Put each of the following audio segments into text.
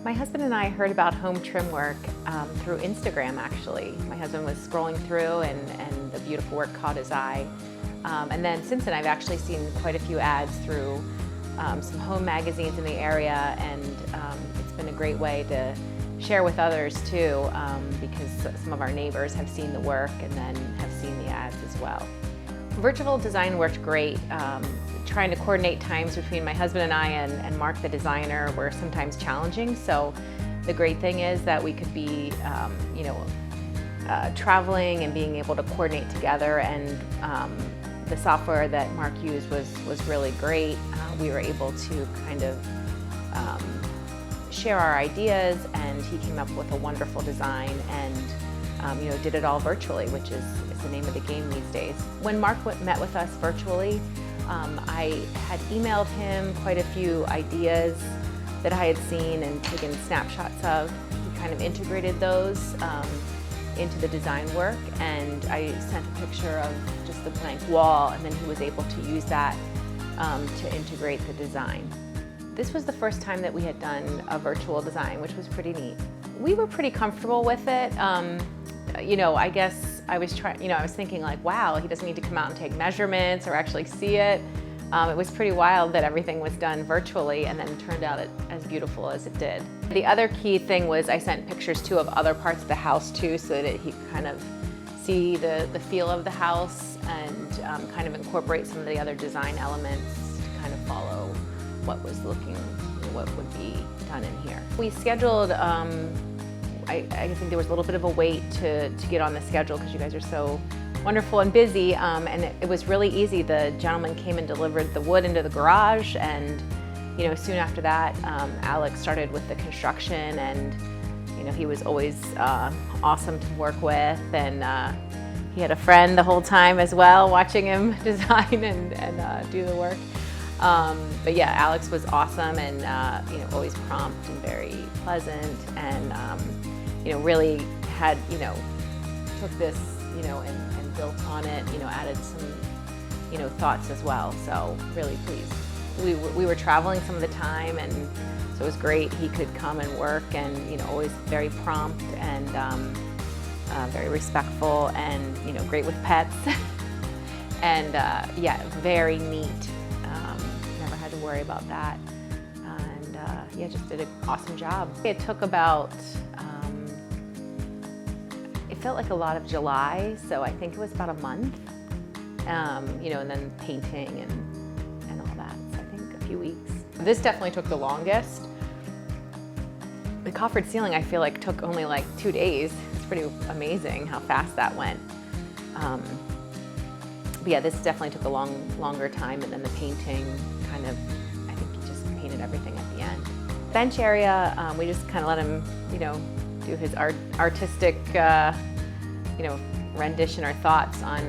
My husband and I heard about home trim work through Instagram, actually. My husband was scrolling through and the beautiful work caught his eye. And then since then, I've actually seen quite a few ads through some home magazines in the area, and it's been a great way to share with others too, because some of our neighbors have seen the work and then have seen the ads as well. Virtual design worked great. Trying to coordinate times between my husband and I and Mark the designer were sometimes challenging, so the great thing is that we could be traveling and being able to coordinate together, and the software that Mark used was really great. We were able to kind of share our ideas, and he came up with a wonderful design and did it all virtually, which is the name of the game these days. When Mark met with us virtually, I had emailed him quite a few ideas that I had seen and taken snapshots of. He kind of integrated those into the design work, and I sent a picture of just the blank wall, and then he was able to use that to integrate the design. This was the first time that we had done a virtual design, which was pretty neat. We were pretty comfortable with it. I guess I was thinking like, wow, he doesn't need to come out and take measurements or actually see it. It was pretty wild that everything was done virtually and then turned out as beautiful as it did. The other key thing was I sent pictures too of other parts of the house too, so that he could kind of see the feel of the house and kind of incorporate some of the other design elements to kind of follow what would be done in here. We scheduled, I think there was a little bit of a wait to get on the schedule because you guys are so wonderful and busy, and it was really easy. The gentleman came and delivered the wood into the garage, and soon after that, Alex started with the construction, and he was always awesome to work with, and he had a friend the whole time as well, watching him design and do the work. But yeah, Alex was awesome, and always prompt and very pleasant, and really had took this and built on it, added some thoughts as well. So really pleased. We were traveling some of the time, and so it was great. He could come and work, and always very prompt and very respectful, and great with pets. And yeah, very neat. Never had to worry about that, and yeah, just did an awesome job. It took about it felt like a lot of July, so I think it was about a month, and then painting and all that, so I think a few weeks. This definitely took the longest. The coffered ceiling, I feel like, took only like 2 days. It's pretty amazing how fast that went. But yeah, this definitely took a longer time, and then the painting kind of, I think he just painted everything at the end. Bench area, we just kind of let him, do his artistic, rendition or thoughts on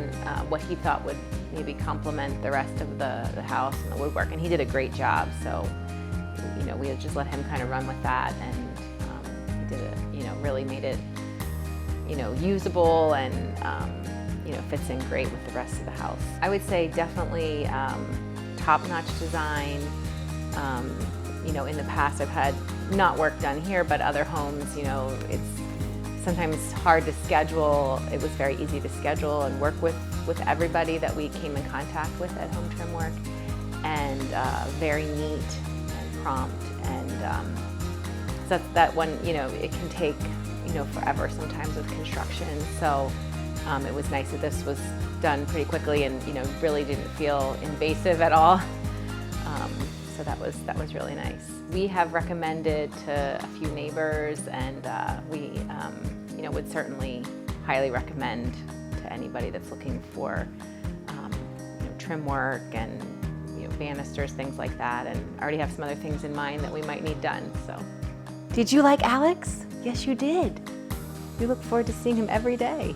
what he thought would maybe complement the rest of the house and the woodwork, and he did a great job. So, we just let him kind of run with that, and he did it, really made it, usable, and fits in great with the rest of the house. I would say definitely top-notch design. In the past I've had not work done here, but other homes, it's sometimes hard to schedule. It was very easy to schedule and work with everybody that we came in contact with at Home Trim Work, and very neat and prompt, and so that one, it can take, forever sometimes with construction. So it was nice that this was done pretty quickly, and really didn't feel invasive at all. So that was really nice. We have recommended to a few neighbors, and we would certainly highly recommend to anybody that's looking for trim work and banisters, things like that. And I already have some other things in mind that we might need done. So, did you like Alex? Yes, you did. We look forward to seeing him every day.